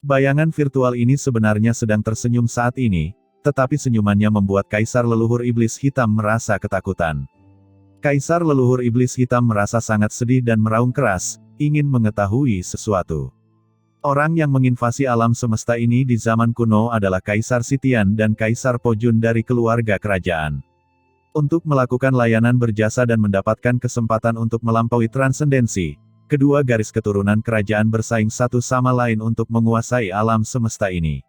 Bayangan virtual ini sebenarnya sedang tersenyum saat ini, tetapi senyumannya membuat Kaisar Leluhur Iblis Hitam merasa ketakutan. Kaisar Leluhur Iblis Hitam merasa sangat sedih dan meraung keras, ingin mengetahui sesuatu. Orang yang menginvasi alam semesta ini di zaman kuno adalah Kaisar Sitian dan Kaisar Pojun dari keluarga kerajaan. Untuk melakukan layanan berjasa dan mendapatkan kesempatan untuk melampaui transendensi, kedua garis keturunan kerajaan bersaing satu sama lain untuk menguasai alam semesta ini.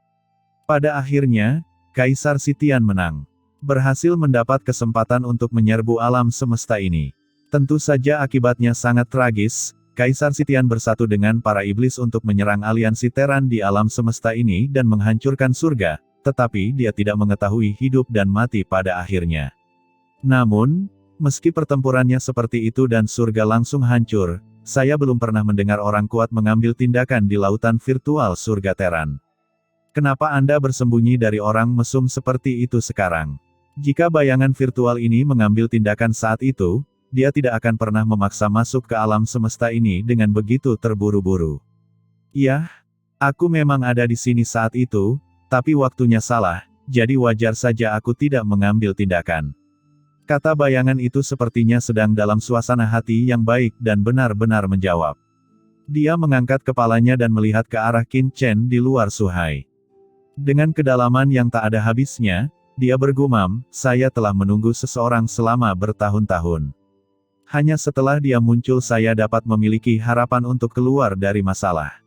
Pada akhirnya, Kaisar Sitian menang. Berhasil mendapat kesempatan untuk menyerbu alam semesta ini. Tentu saja akibatnya sangat tragis, Kaisar Sitian bersatu dengan para iblis untuk menyerang aliansi Teran di alam semesta ini dan menghancurkan surga, tetapi dia tidak mengetahui hidup dan mati pada akhirnya. Namun, meski pertempurannya seperti itu dan surga langsung hancur, saya belum pernah mendengar orang kuat mengambil tindakan di lautan virtual surga Teran. Kenapa Anda bersembunyi dari orang mesum seperti itu sekarang? Jika bayangan virtual ini mengambil tindakan saat itu, dia tidak akan pernah memaksa masuk ke alam semesta ini dengan begitu terburu-buru. Yah, aku memang ada di sini saat itu, tapi waktunya salah, jadi wajar saja aku tidak mengambil tindakan. Kata bayangan itu sepertinya sedang dalam suasana hati yang baik dan benar-benar menjawab. Dia mengangkat kepalanya dan melihat ke arah Qin Chen di luar Suhai. Dengan kedalaman yang tak ada habisnya, dia bergumam, saya telah menunggu seseorang selama bertahun-tahun. Hanya setelah dia muncul saya dapat memiliki harapan untuk keluar dari masalah.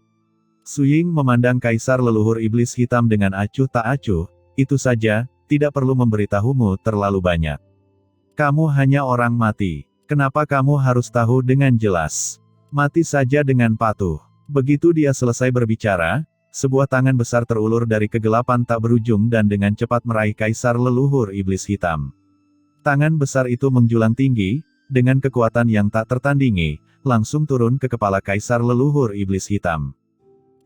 Su Ying memandang Kaisar Leluhur Iblis Hitam dengan acuh tak acuh, itu saja, tidak perlu memberitahumu terlalu banyak. Kamu hanya orang mati. Kenapa kamu harus tahu dengan jelas? Mati saja dengan patuh. Begitu dia selesai berbicara, sebuah tangan besar terulur dari kegelapan tak berujung dan dengan cepat meraih Kaisar Leluhur Iblis Hitam. Tangan besar itu menjulang tinggi, dengan kekuatan yang tak tertandingi, langsung turun ke kepala Kaisar Leluhur Iblis Hitam.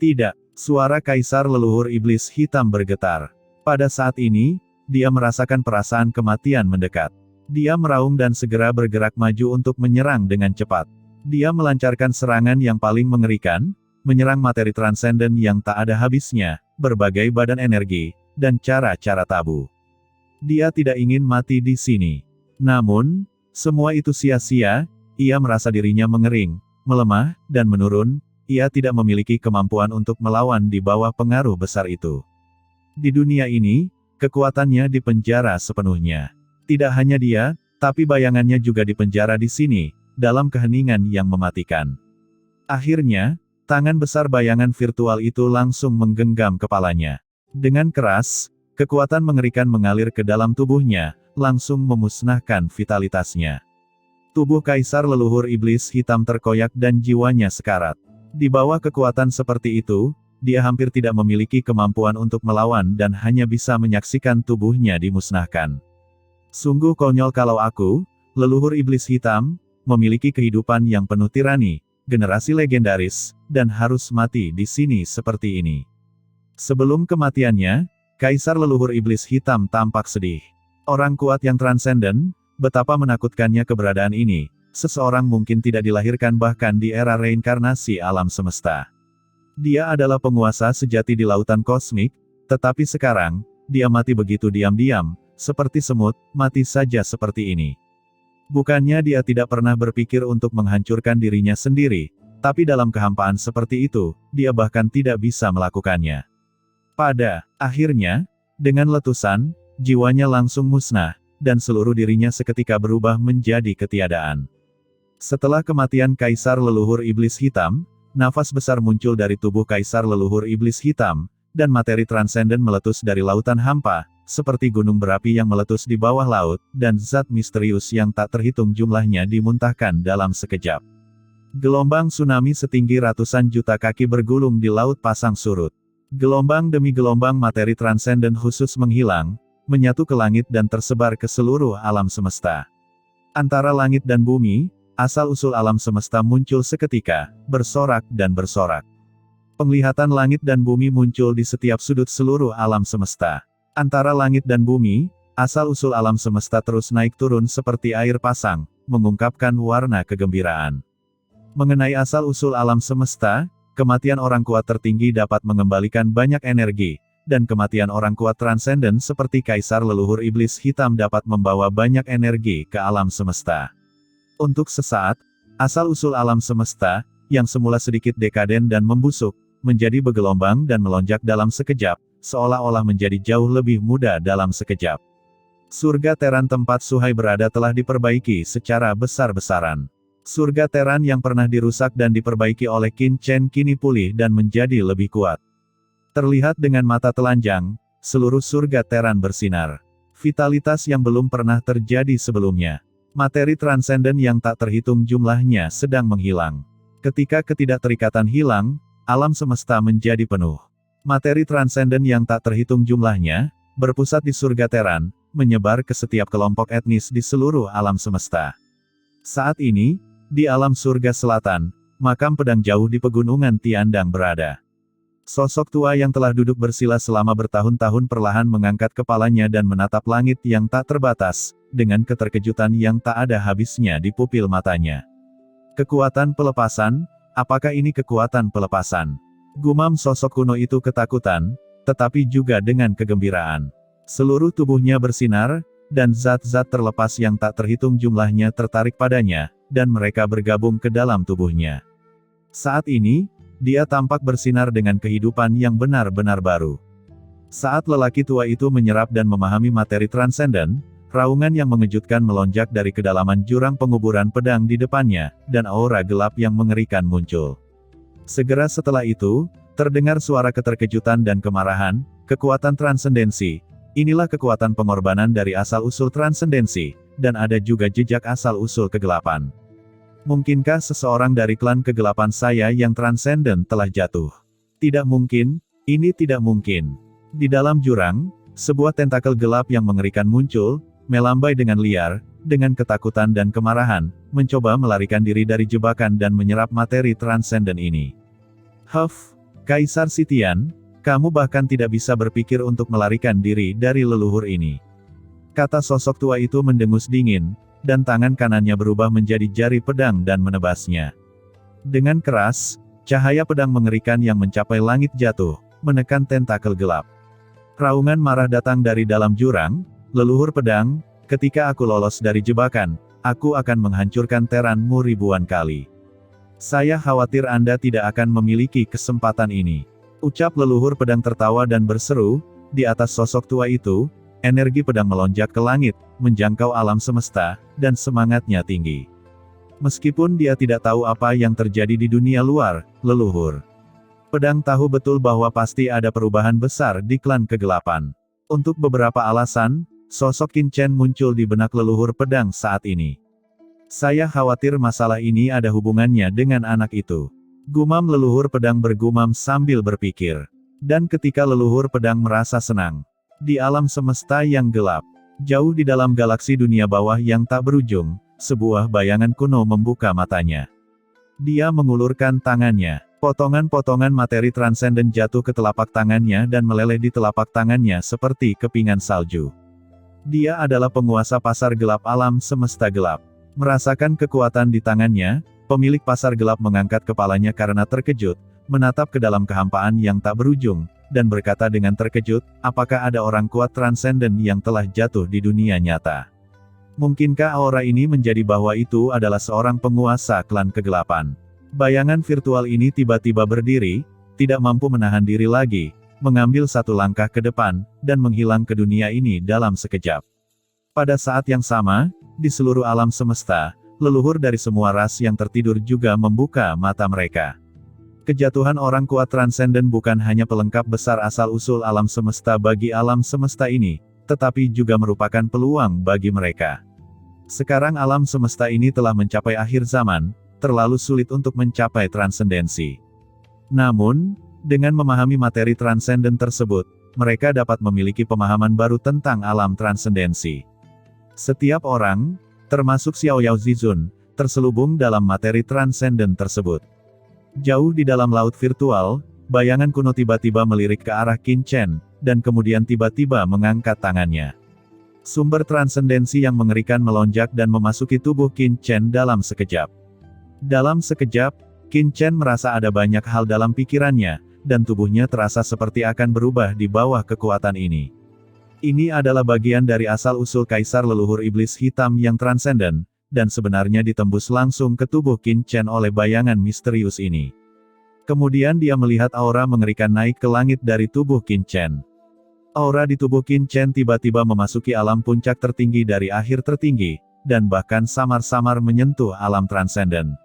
Tidak, suara Kaisar Leluhur Iblis Hitam bergetar. Pada saat ini, dia merasakan perasaan kematian mendekat. Dia meraung dan segera bergerak maju untuk menyerang dengan cepat. Dia melancarkan serangan yang paling mengerikan, menyerang materi transenden yang tak ada habisnya, berbagai badan energi, dan cara-cara tabu. Dia tidak ingin mati di sini. Namun, semua itu sia-sia, ia merasa dirinya mengering, melemah, dan menurun, ia tidak memiliki kemampuan untuk melawan di bawah pengaruh besar itu. Di dunia ini, kekuatannya dipenjara sepenuhnya. Tidak hanya dia, tapi bayangannya juga dipenjara di sini, dalam keheningan yang mematikan. Akhirnya, tangan besar bayangan virtual itu langsung menggenggam kepalanya. Dengan keras, kekuatan mengerikan mengalir ke dalam tubuhnya, langsung memusnahkan vitalitasnya. Tubuh Kaisar Leluhur Iblis Hitam terkoyak dan jiwanya sekarat. Di bawah kekuatan seperti itu, dia hampir tidak memiliki kemampuan untuk melawan dan hanya bisa menyaksikan tubuhnya dimusnahkan. Sungguh konyol kalau aku, Leluhur Iblis Hitam, memiliki kehidupan yang penuh tirani, generasi legendaris, dan harus mati di sini seperti ini. Sebelum kematiannya, Kaisar Leluhur Iblis Hitam tampak sedih. Orang kuat yang transenden, betapa menakutkannya keberadaan ini, seseorang mungkin tidak dilahirkan bahkan di era reinkarnasi alam semesta. Dia adalah penguasa sejati di lautan kosmik, tetapi sekarang, dia mati begitu diam-diam, seperti semut, mati saja seperti ini. Bukannya dia tidak pernah berpikir untuk menghancurkan dirinya sendiri, tapi dalam kehampaan seperti itu, dia bahkan tidak bisa melakukannya. Pada akhirnya, dengan letusan, jiwanya langsung musnah, dan seluruh dirinya seketika berubah menjadi ketiadaan. Setelah kematian Kaisar Leluhur Iblis Hitam, nafas besar muncul dari tubuh Kaisar Leluhur Iblis Hitam, dan materi transenden meletus dari lautan hampa, seperti gunung berapi yang meletus di bawah laut, dan zat misterius yang tak terhitung jumlahnya dimuntahkan dalam sekejap. Gelombang tsunami setinggi ratusan juta kaki bergulung di laut pasang surut. Gelombang demi gelombang materi transenden khusus menghilang, menyatu ke langit dan tersebar ke seluruh alam semesta. Antara langit dan bumi, asal-usul alam semesta muncul seketika, bersorak dan bersorak. Penglihatan langit dan bumi muncul di setiap sudut seluruh alam semesta. Antara langit dan bumi, asal-usul alam semesta terus naik turun seperti air pasang, mengungkapkan warna kegembiraan. Mengenai asal-usul alam semesta, kematian orang kuat tertinggi dapat mengembalikan banyak energi, dan kematian orang kuat transenden seperti Kaisar Leluhur Iblis Hitam dapat membawa banyak energi ke alam semesta. Untuk sesaat, asal-usul alam semesta, yang semula sedikit dekaden dan membusuk, menjadi bergelombang dan melonjak dalam sekejap, seolah-olah menjadi jauh lebih mudah dalam sekejap. Surga Teran tempat Suhai berada telah diperbaiki secara besar-besaran. Surga Teran yang pernah dirusak dan diperbaiki oleh Qin Chen kini pulih dan menjadi lebih kuat. Terlihat dengan mata telanjang, seluruh surga Teran bersinar. Vitalitas yang belum pernah terjadi sebelumnya. Materi transenden yang tak terhitung jumlahnya sedang menghilang. Ketika ketidakterikatan hilang, alam semesta menjadi penuh. Materi transenden yang tak terhitung jumlahnya, berpusat di surga Teran, menyebar ke setiap kelompok etnis di seluruh alam semesta. Saat ini, di alam surga selatan, makam pedang jauh di pegunungan Tiandang berada. Sosok tua yang telah duduk bersila selama bertahun-tahun perlahan mengangkat kepalanya dan menatap langit yang tak terbatas, dengan keterkejutan yang tak ada habisnya di pupil matanya. Kekuatan pelepasan, apakah ini kekuatan pelepasan? Gumam sosok kuno itu ketakutan, tetapi juga dengan kegembiraan. Seluruh tubuhnya bersinar, dan zat-zat terlepas yang tak terhitung jumlahnya tertarik padanya, dan mereka bergabung ke dalam tubuhnya. Saat ini, dia tampak bersinar dengan kehidupan yang benar-benar baru. Saat lelaki tua itu menyerap dan memahami materi transenden, raungan yang mengejutkan melonjak dari kedalaman jurang penguburan pedang di depannya, dan aura gelap yang mengerikan muncul. Segera setelah itu, terdengar suara keterkejutan dan kemarahan, kekuatan transendensi. Inilah kekuatan pengorbanan dari asal-usul transendensi, dan ada juga jejak asal-usul kegelapan. Mungkinkah seseorang dari klan kegelapan saya yang transenden telah jatuh? Tidak mungkin, ini tidak mungkin. Di dalam jurang, sebuah tentakel gelap yang mengerikan muncul, melambai dengan liar, dengan ketakutan dan kemarahan, mencoba melarikan diri dari jebakan dan menyerap materi transenden ini. Huff, Kaisar Sitian, kamu bahkan tidak bisa berpikir untuk melarikan diri dari leluhur ini. Kata sosok tua itu mendengus dingin, dan tangan kanannya berubah menjadi jari pedang dan menebasnya. Dengan keras, cahaya pedang mengerikan yang mencapai langit jatuh, menekan tentakel gelap. Raungan marah datang dari dalam jurang. Leluhur pedang, ketika aku lolos dari jebakan, aku akan menghancurkan Teranmu ribuan kali. Saya khawatir Anda tidak akan memiliki kesempatan ini. Ucap leluhur pedang tertawa dan berseru, di atas sosok tua itu, energi pedang melonjak ke langit, menjangkau alam semesta, dan semangatnya tinggi. Meskipun dia tidak tahu apa yang terjadi di dunia luar, leluhur pedang tahu betul bahwa pasti ada perubahan besar di klan kegelapan. Untuk beberapa alasan, sosok Qin Chen muncul di benak leluhur pedang saat ini. Saya khawatir masalah ini ada hubungannya dengan anak itu. Gumam leluhur pedang bergumam sambil berpikir. Dan ketika leluhur pedang merasa senang. Di alam semesta yang gelap, jauh di dalam galaksi dunia bawah yang tak berujung, sebuah bayangan kuno membuka matanya. Dia mengulurkan tangannya. Potongan-potongan materi transenden jatuh ke telapak tangannya dan meleleh di telapak tangannya seperti kepingan salju. Dia adalah penguasa pasar gelap alam semesta gelap. Merasakan kekuatan di tangannya, pemilik pasar gelap mengangkat kepalanya karena terkejut, menatap ke dalam kehampaan yang tak berujung, dan berkata dengan terkejut, apakah ada orang kuat transenden yang telah jatuh di dunia nyata? Mungkinkah aura ini menjadi bahwa itu adalah seorang penguasa klan kegelapan? Bayangan virtual ini tiba-tiba berdiri, tidak mampu menahan diri lagi, mengambil satu langkah ke depan, dan menghilang ke dunia ini dalam sekejap. Pada saat yang sama, di seluruh alam semesta, leluhur dari semua ras yang tertidur juga membuka mata mereka. Kejatuhan orang kuat transenden bukan hanya pelengkap besar asal-usul alam semesta bagi alam semesta ini, tetapi juga merupakan peluang bagi mereka. Sekarang alam semesta ini telah mencapai akhir zaman, terlalu sulit untuk mencapai transendensi. Namun, dengan memahami materi transenden tersebut, mereka dapat memiliki pemahaman baru tentang alam transendensi. Setiap orang, termasuk Xiao Yao Zizun, terselubung dalam materi transenden tersebut. Jauh di dalam laut virtual, bayangan kuno tiba-tiba melirik ke arah Qin Chen, dan kemudian tiba-tiba mengangkat tangannya. Sumber transendensi yang mengerikan melonjak dan memasuki tubuh Qin Chen dalam sekejap. Dalam sekejap, Qin Chen merasa ada banyak hal dalam pikirannya, dan tubuhnya terasa seperti akan berubah di bawah kekuatan ini. Ini adalah bagian dari asal-usul Kaisar Leluhur Iblis Hitam yang transenden, dan sebenarnya ditembus langsung ke tubuh Qin Chen oleh bayangan misterius ini. Kemudian dia melihat aura mengerikan naik ke langit dari tubuh Qin Chen. Aura di tubuh Qin Chen tiba-tiba memasuki alam puncak tertinggi dari akhir tertinggi, dan bahkan samar-samar menyentuh alam transenden.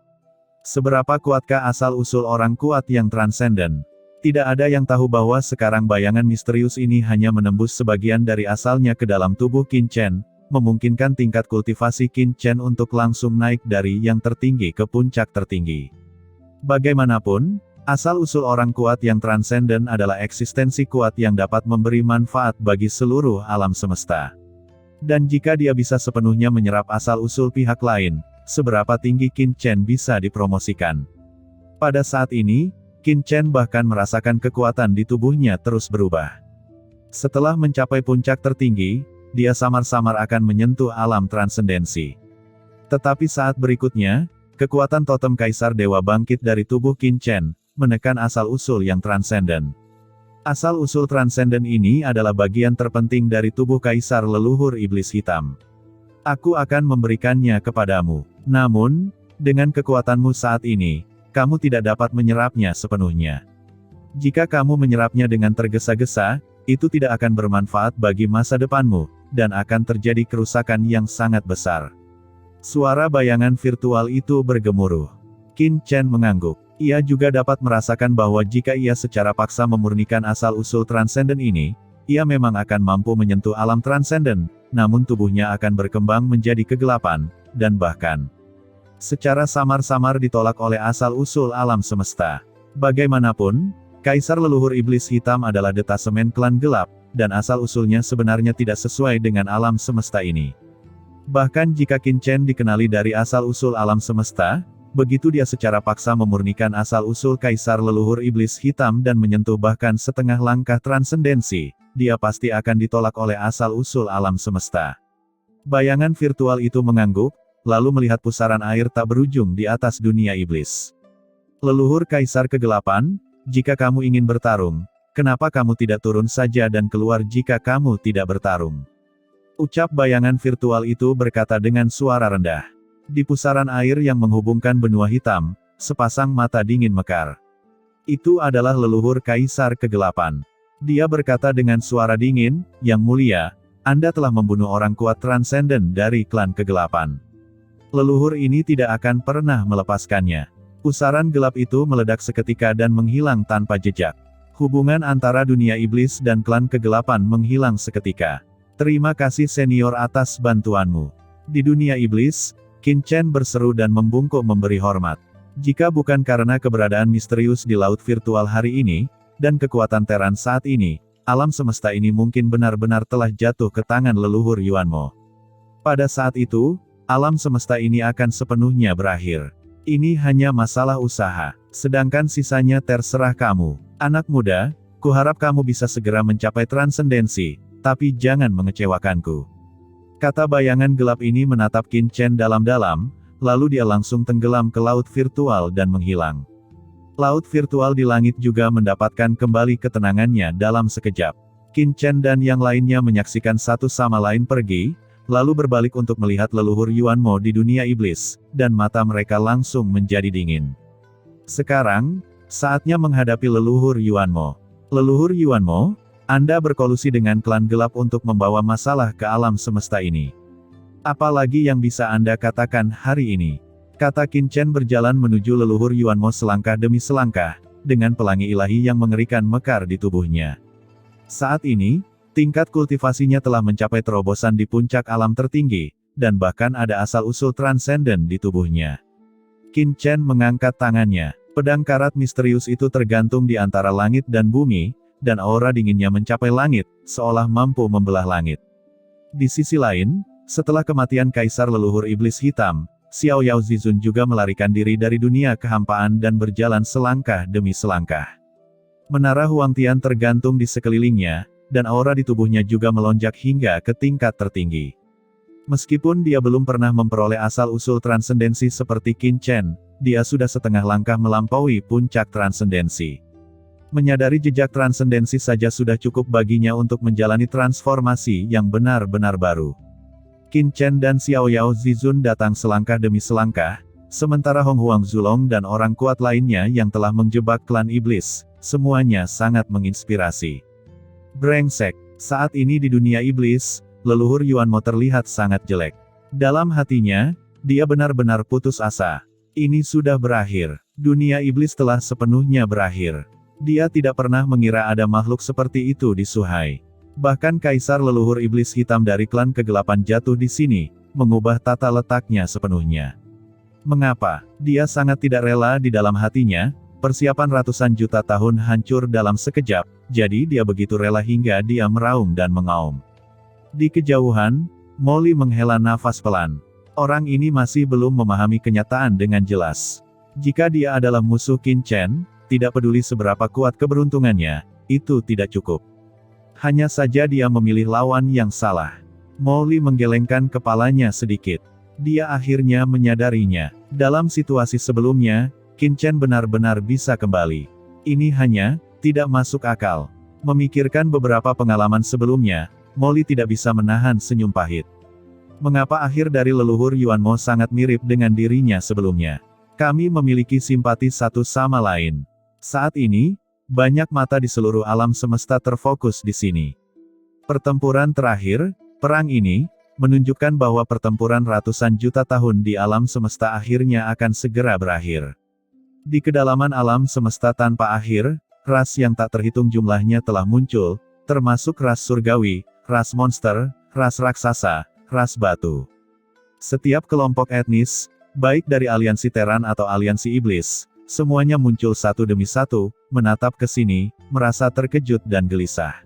Seberapa kuatkah asal-usul orang kuat yang transenden? Tidak ada yang tahu bahwa sekarang bayangan misterius ini hanya menembus sebagian dari asalnya ke dalam tubuh Qin Chen, memungkinkan tingkat kultivasi Qin Chen untuk langsung naik dari yang tertinggi ke puncak tertinggi. Bagaimanapun, asal-usul orang kuat yang transenden adalah eksistensi kuat yang dapat memberi manfaat bagi seluruh alam semesta. Dan jika dia bisa sepenuhnya menyerap asal-usul pihak lain, seberapa tinggi Qin Chen bisa dipromosikan? Pada saat ini, Qin Chen bahkan merasakan kekuatan di tubuhnya terus berubah. Setelah mencapai puncak tertinggi, dia samar-samar akan menyentuh alam transendensi. Tetapi saat berikutnya, kekuatan totem Kaisar Dewa bangkit dari tubuh Qin Chen, menekan asal-usul yang transenden. Asal-usul transenden ini adalah bagian terpenting dari tubuh Kaisar Leluhur Iblis Hitam. Aku akan memberikannya kepadamu. Namun, dengan kekuatanmu saat ini, kamu tidak dapat menyerapnya sepenuhnya. Jika kamu menyerapnya dengan tergesa-gesa, itu tidak akan bermanfaat bagi masa depanmu, dan akan terjadi kerusakan yang sangat besar. Suara bayangan virtual itu bergemuruh. Qin Chen mengangguk. Ia juga dapat merasakan bahwa jika ia secara paksa memurnikan asal-usul transenden ini, ia memang akan mampu menyentuh alam transenden, namun tubuhnya akan berkembang menjadi kegelapan, dan bahkan secara samar-samar ditolak oleh asal-usul alam semesta. Bagaimanapun, Kaisar Leluhur Iblis Hitam adalah detasemen klan gelap, dan asal-usulnya sebenarnya tidak sesuai dengan alam semesta ini. Bahkan jika Qin Chen dikenali dari asal-usul alam semesta, begitu dia secara paksa memurnikan asal-usul Kaisar Leluhur Iblis Hitam dan menyentuh bahkan setengah langkah transendensi, dia pasti akan ditolak oleh asal-usul alam semesta. Bayangan virtual itu mengangguk, lalu melihat pusaran air tak berujung di atas dunia iblis. Leluhur Kaisar Kegelapan, jika kamu ingin bertarung, kenapa kamu tidak turun saja dan keluar jika kamu tidak bertarung? Ucap bayangan virtual itu berkata dengan suara rendah. Di pusaran air yang menghubungkan benua hitam, sepasang mata dingin mekar. Itu adalah leluhur Kaisar Kegelapan. Dia berkata dengan suara dingin, "Yang mulia, Anda telah membunuh orang kuat transenden dari klan kegelapan. Leluhur ini tidak akan pernah melepaskannya." Pusaran gelap itu meledak seketika dan menghilang tanpa jejak. Hubungan antara dunia iblis dan klan kegelapan menghilang seketika. Terima kasih senior atas bantuanmu. Di dunia iblis, Qin Chen berseru dan membungkuk memberi hormat. Jika bukan karena keberadaan misterius di laut virtual hari ini, dan kekuatan Teran saat ini, alam semesta ini mungkin benar-benar telah jatuh ke tangan leluhur Yuanmo. Pada saat itu, alam semesta ini akan sepenuhnya berakhir. Ini hanya masalah usaha, sedangkan sisanya terserah kamu. Anak muda, kuharap kamu bisa segera mencapai transendensi, tapi jangan mengecewakanku. Kata bayangan gelap ini menatap Qin Chen dalam-dalam, lalu dia langsung tenggelam ke laut virtual dan menghilang. Laut virtual di langit juga mendapatkan kembali ketenangannya dalam sekejap. Qin Chen dan yang lainnya menyaksikan satu sama lain pergi, lalu berbalik untuk melihat leluhur Yuanmo di dunia iblis, dan mata mereka langsung menjadi dingin. Sekarang, saatnya menghadapi leluhur Yuanmo. Leluhur Yuanmo, Anda berkolusi dengan klan gelap untuk membawa masalah ke alam semesta ini. Apalagi yang bisa Anda katakan hari ini? Kata Qin Chen berjalan menuju leluhur Yuanmo selangkah demi selangkah, dengan pelangi ilahi yang mengerikan mekar di tubuhnya. Saat ini, tingkat kultivasinya telah mencapai terobosan di puncak alam tertinggi, dan bahkan ada asal-usul transenden di tubuhnya. Qin Chen mengangkat tangannya. Pedang karat misterius itu tergantung di antara langit dan bumi, dan aura dinginnya mencapai langit, seolah mampu membelah langit. Di sisi lain, setelah kematian Kaisar Leluhur Iblis Hitam, Xiao Yao Zizun juga melarikan diri dari dunia kehampaan dan berjalan selangkah demi selangkah. Menara Huangtian tergantung di sekelilingnya, dan aura di tubuhnya juga melonjak hingga ke tingkat tertinggi. Meskipun dia belum pernah memperoleh asal-usul transendensi seperti Qin Chen, dia sudah setengah langkah melampaui puncak transendensi. Menyadari jejak transendensi saja sudah cukup baginya untuk menjalani transformasi yang benar-benar baru. Qin Chen dan Xiao Yao Zizun datang selangkah demi selangkah, sementara Hong Huang Zulong dan orang kuat lainnya yang telah menjebak klan iblis, semuanya sangat menginspirasi. Brengsek, saat ini di dunia iblis, leluhur Yuan Mo terlihat sangat jelek. Dalam hatinya, dia benar-benar putus asa. Ini sudah berakhir. Dunia iblis telah sepenuhnya berakhir. Dia tidak pernah mengira ada makhluk seperti itu di Suhai. Bahkan kaisar leluhur iblis hitam dari klan kegelapan jatuh di sini, mengubah tata letaknya sepenuhnya. Mengapa? Dia sangat tidak rela di dalam hatinya, persiapan ratusan juta tahun hancur dalam sekejap, jadi dia begitu rela hingga dia meraung dan mengaum. Di kejauhan, Molly menghela nafas pelan. Orang ini masih belum memahami kenyataan dengan jelas. Jika dia adalah musuh Qin Chen, tidak peduli seberapa kuat keberuntungannya, itu tidak cukup. Hanya saja dia memilih lawan yang salah. Molly menggelengkan kepalanya sedikit. Dia akhirnya menyadarinya. Dalam situasi sebelumnya, Qin Chen benar-benar bisa kembali. Ini hanya tidak masuk akal. Memikirkan beberapa pengalaman sebelumnya, Molly tidak bisa menahan senyum pahit. Mengapa akhir dari leluhur Yuan Mo sangat mirip dengan dirinya sebelumnya? Kami memiliki simpati satu sama lain. Saat ini, banyak mata di seluruh alam semesta terfokus di sini. Pertempuran terakhir, perang ini, menunjukkan bahwa pertempuran ratusan juta tahun di alam semesta akhirnya akan segera berakhir. Di kedalaman alam semesta tanpa akhir, ras yang tak terhitung jumlahnya telah muncul, termasuk ras surgawi, ras monster, ras raksasa, ras batu. Setiap kelompok etnis, baik dari aliansi Teran atau aliansi iblis, semuanya muncul satu demi satu, menatap ke sini, merasa terkejut dan gelisah.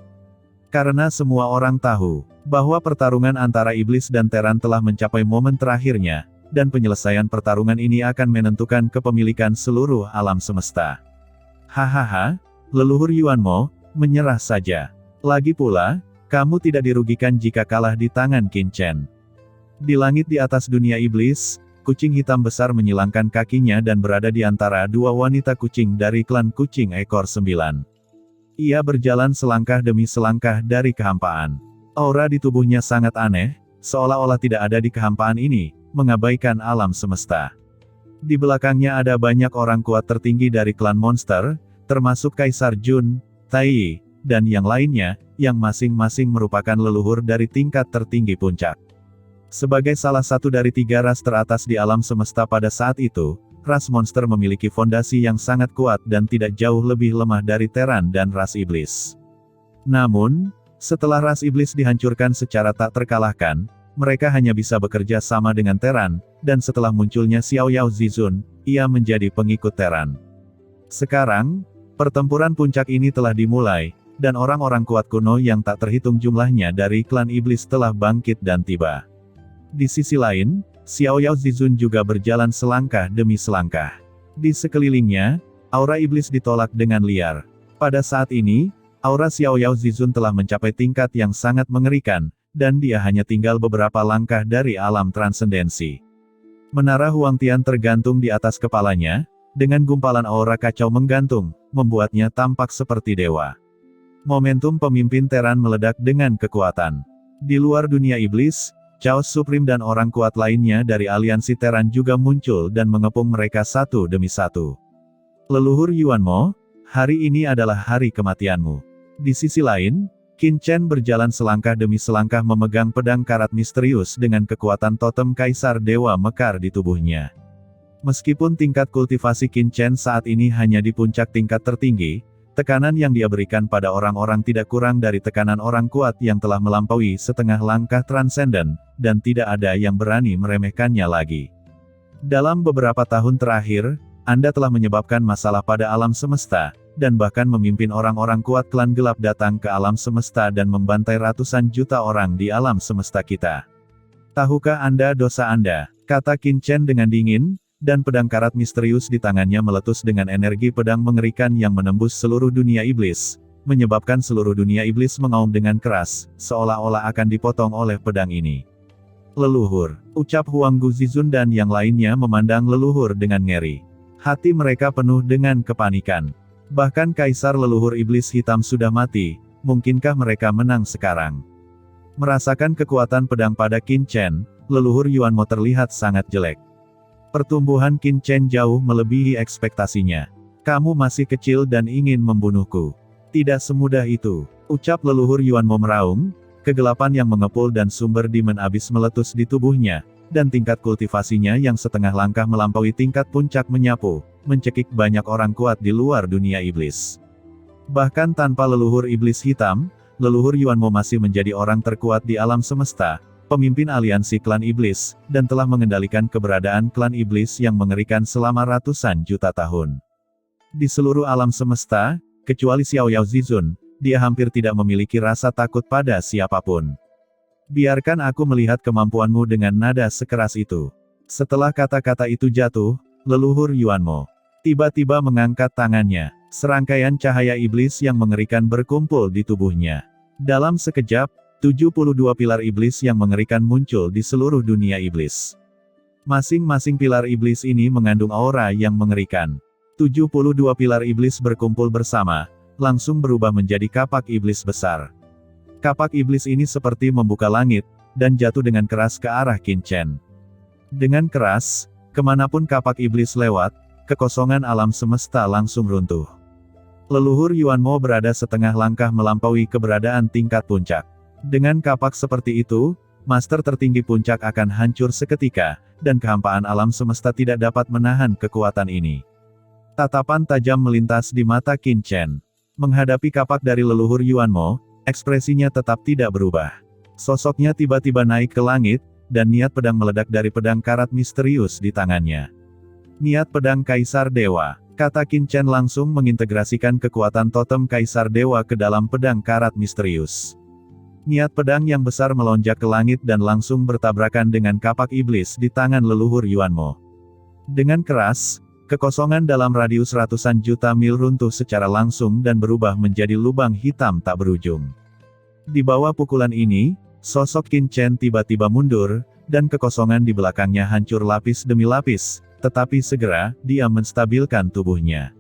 Karena semua orang tahu, bahwa pertarungan antara iblis dan Teran telah mencapai momen terakhirnya, dan penyelesaian pertarungan ini akan menentukan kepemilikan seluruh alam semesta. Hahaha, leluhur Yuan Mo, menyerah saja. Lagi pula, kamu tidak dirugikan jika kalah di tangan Qin Chen. Di langit di atas dunia iblis, kucing hitam besar menyilangkan kakinya dan berada di antara dua wanita kucing dari klan kucing ekor 9. Ia berjalan selangkah demi selangkah dari kehampaan. Aura di tubuhnya sangat aneh, seolah-olah tidak ada di kehampaan ini, mengabaikan alam semesta. Di belakangnya ada banyak orang kuat tertinggi dari klan monster, termasuk Kaisar Jun, Tai, dan yang lainnya, yang masing-masing merupakan leluhur dari tingkat tertinggi puncak. Sebagai salah satu dari 3 ras teratas di alam semesta pada saat itu, ras monster memiliki fondasi yang sangat kuat dan tidak jauh lebih lemah dari Teran dan ras iblis. Namun, setelah ras iblis dihancurkan secara tak terkalahkan, mereka hanya bisa bekerja sama dengan Teran, dan setelah munculnya Xiao Yao Zizun, ia menjadi pengikut Teran. Sekarang, pertempuran puncak ini telah dimulai, dan orang-orang kuat kuno yang tak terhitung jumlahnya dari klan iblis telah bangkit dan tiba. Di sisi lain, Xiao Yao Zizun juga berjalan selangkah demi selangkah. Di sekelilingnya, aura iblis ditolak dengan liar. Pada saat ini, aura Xiao Yao Zizun telah mencapai tingkat yang sangat mengerikan, dan dia hanya tinggal beberapa langkah dari alam transendensi. Menara Huangtian tergantung di atas kepalanya, dengan gumpalan aura kacau menggantung, membuatnya tampak seperti dewa. Momentum pemimpin Teran meledak dengan kekuatan. Di luar dunia iblis, Chaos Supreme dan orang kuat lainnya dari aliansi Teran juga muncul dan mengepung mereka satu demi satu. Leluhur Yuan Mo, hari ini adalah hari kematianmu. Di sisi lain, Qin Chen berjalan selangkah demi selangkah memegang pedang karat misterius dengan kekuatan totem Kaisar Dewa Mekar di tubuhnya. Meskipun tingkat kultivasi Qin Chen saat ini hanya di puncak tingkat tertinggi, tekanan yang dia berikan pada orang-orang tidak kurang dari tekanan orang kuat yang telah melampaui setengah langkah transenden, dan tidak ada yang berani meremehkannya lagi. Dalam beberapa tahun terakhir, Anda telah menyebabkan masalah pada alam semesta, dan bahkan memimpin orang-orang kuat klan gelap datang ke alam semesta dan membantai ratusan juta orang di alam semesta kita. Tahukah Anda dosa Anda? Kata Qin Chen dengan dingin, dan pedang karat misterius di tangannya meletus dengan energi pedang mengerikan yang menembus seluruh dunia iblis, menyebabkan seluruh dunia iblis mengaum dengan keras, seolah-olah akan dipotong oleh pedang ini. Leluhur, ucap Huang Guzizun dan yang lainnya memandang leluhur dengan ngeri. Hati mereka penuh dengan kepanikan. Bahkan Kaisar leluhur iblis hitam sudah mati, mungkinkah mereka menang sekarang? Merasakan kekuatan pedang pada Qin Chen, leluhur Yuanmo terlihat sangat jelek. Pertumbuhan Qin Chen jauh melebihi ekspektasinya. Kamu masih kecil dan ingin membunuhku. Tidak semudah itu, ucap leluhur Yuanmo meraung. Kegelapan yang mengepul dan sumber demon abis meletus di tubuhnya, dan tingkat kultivasinya yang setengah langkah melampaui tingkat puncak menyapu, mencekik banyak orang kuat di luar dunia iblis. Bahkan tanpa leluhur iblis hitam, leluhur Yuanmo masih menjadi orang terkuat di alam semesta, pemimpin aliansi klan iblis, dan telah mengendalikan keberadaan klan iblis yang mengerikan selama ratusan juta tahun. Di seluruh alam semesta, kecuali Xiao Yao Zizun, dia hampir tidak memiliki rasa takut pada siapapun. Biarkan aku melihat kemampuanmu dengan nada sekeras itu. Setelah kata-kata itu jatuh, leluhur Yuanmo tiba-tiba mengangkat tangannya. Serangkaian cahaya iblis yang mengerikan berkumpul di tubuhnya. Dalam sekejap, 72 pilar iblis yang mengerikan muncul di seluruh dunia iblis. Masing-masing pilar iblis ini mengandung aura yang mengerikan. 72 pilar iblis berkumpul bersama, langsung berubah menjadi kapak iblis besar. Kapak iblis ini seperti membuka langit, dan jatuh dengan keras ke arah Qin Chen. Dengan keras, kemanapun kapak iblis lewat, kekosongan alam semesta langsung runtuh. Leluhur Yuanmo berada setengah langkah melampaui keberadaan tingkat puncak. Dengan kapak seperti itu, master tertinggi puncak akan hancur seketika, dan kehampaan alam semesta tidak dapat menahan kekuatan ini. Tatapan tajam melintas di mata Qin Chen. Menghadapi kapak dari leluhur Yuanmo, ekspresinya tetap tidak berubah. Sosoknya tiba-tiba naik ke langit, dan niat pedang meledak dari pedang karat misterius di tangannya. Niat pedang Kaisar Dewa, kata Qin Chen langsung mengintegrasikan kekuatan totem Kaisar Dewa ke dalam pedang karat misterius. Niat pedang yang besar melonjak ke langit dan langsung bertabrakan dengan kapak iblis di tangan leluhur Yuanmo. Dengan keras, kekosongan dalam radius ratusan juta mil runtuh secara langsung dan berubah menjadi lubang hitam tak berujung. Di bawah pukulan ini, sosok Qin Chen tiba-tiba mundur, dan kekosongan di belakangnya hancur lapis demi lapis, tetapi segera, dia menstabilkan tubuhnya.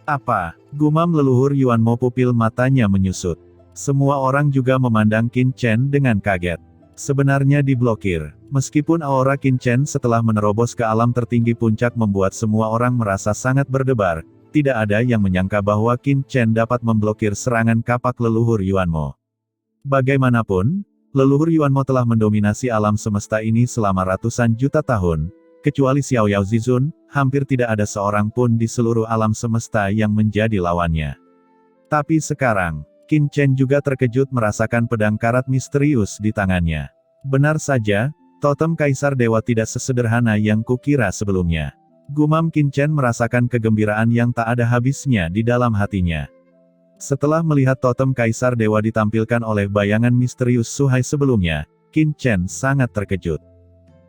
Apa? Gumam leluhur Yuanmo, pupil matanya menyusut. Semua orang juga memandang Qin Chen dengan kaget. Sebenarnya diblokir. Meskipun aura Qin Chen setelah menerobos ke alam tertinggi puncak membuat semua orang merasa sangat berdebar, tidak ada yang menyangka bahwa Qin Chen dapat memblokir serangan kapak leluhur Yuanmo. Bagaimanapun, leluhur Yuanmo telah mendominasi alam semesta ini selama ratusan juta tahun, kecuali Xiao Yao Zizun, hampir tidak ada seorang pun di seluruh alam semesta yang menjadi lawannya. Tapi sekarang, Qin Chen juga terkejut merasakan pedang karat misterius di tangannya. Benar saja, totem Kaisar Dewa tidak sesederhana yang kukira sebelumnya. Gumam Qin Chen merasakan kegembiraan yang tak ada habisnya di dalam hatinya. Setelah melihat totem Kaisar Dewa ditampilkan oleh bayangan misterius Suhai sebelumnya, Qin Chen sangat terkejut.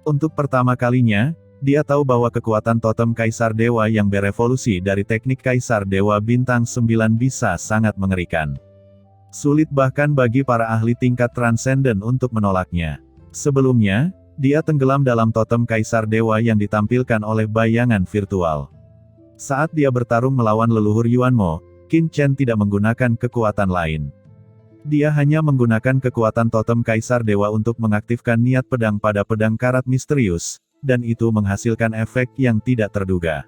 Untuk pertama kalinya, dia tahu bahwa kekuatan totem Kaisar Dewa yang berevolusi dari teknik Kaisar Dewa Bintang 9 bisa sangat mengerikan. Sulit bahkan bagi para ahli tingkat transenden untuk menolaknya. Sebelumnya, dia tenggelam dalam totem Kaisar Dewa yang ditampilkan oleh bayangan virtual. Saat dia bertarung melawan leluhur Yuanmo, Qin Chen tidak menggunakan kekuatan lain. Dia hanya menggunakan kekuatan totem Kaisar Dewa untuk mengaktifkan niat pedang pada pedang karat misterius, dan itu menghasilkan efek yang tidak terduga.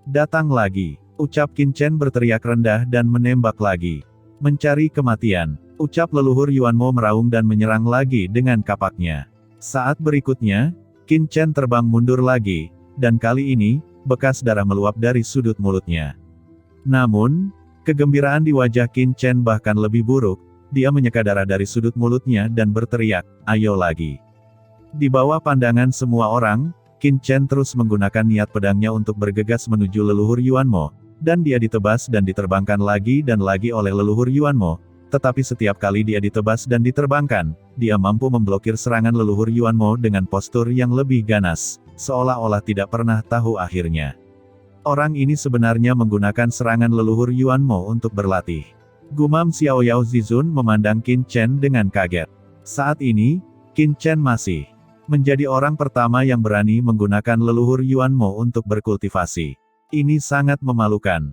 Datang lagi, ucap Qin Chen berteriak rendah dan menembak lagi. Mencari kematian, ucap leluhur Yuanmo meraung dan menyerang lagi dengan kapaknya. Saat berikutnya, Qin Chen terbang mundur lagi, dan kali ini, bekas darah meluap dari sudut mulutnya. Namun, kegembiraan di wajah Qin Chen bahkan lebih buruk, dia menyeka darah dari sudut mulutnya dan berteriak, "Ayo lagi!" Di bawah pandangan semua orang, Qin Chen terus menggunakan niat pedangnya untuk bergegas menuju leluhur Yuanmo, dan dia ditebas dan diterbangkan lagi dan lagi oleh leluhur Yuanmo, tetapi setiap kali dia ditebas dan diterbangkan, dia mampu memblokir serangan leluhur Yuanmo dengan postur yang lebih ganas, seolah-olah tidak pernah tahu akhirnya. Orang ini sebenarnya menggunakan serangan leluhur Yuanmo untuk berlatih. Gumam Xiao Yao Zizun memandang Qin Chen dengan kaget. Saat ini, Qin Chen masih Menjadi orang pertama yang berani menggunakan leluhur Yuanmo untuk berkultivasi. Ini sangat memalukan.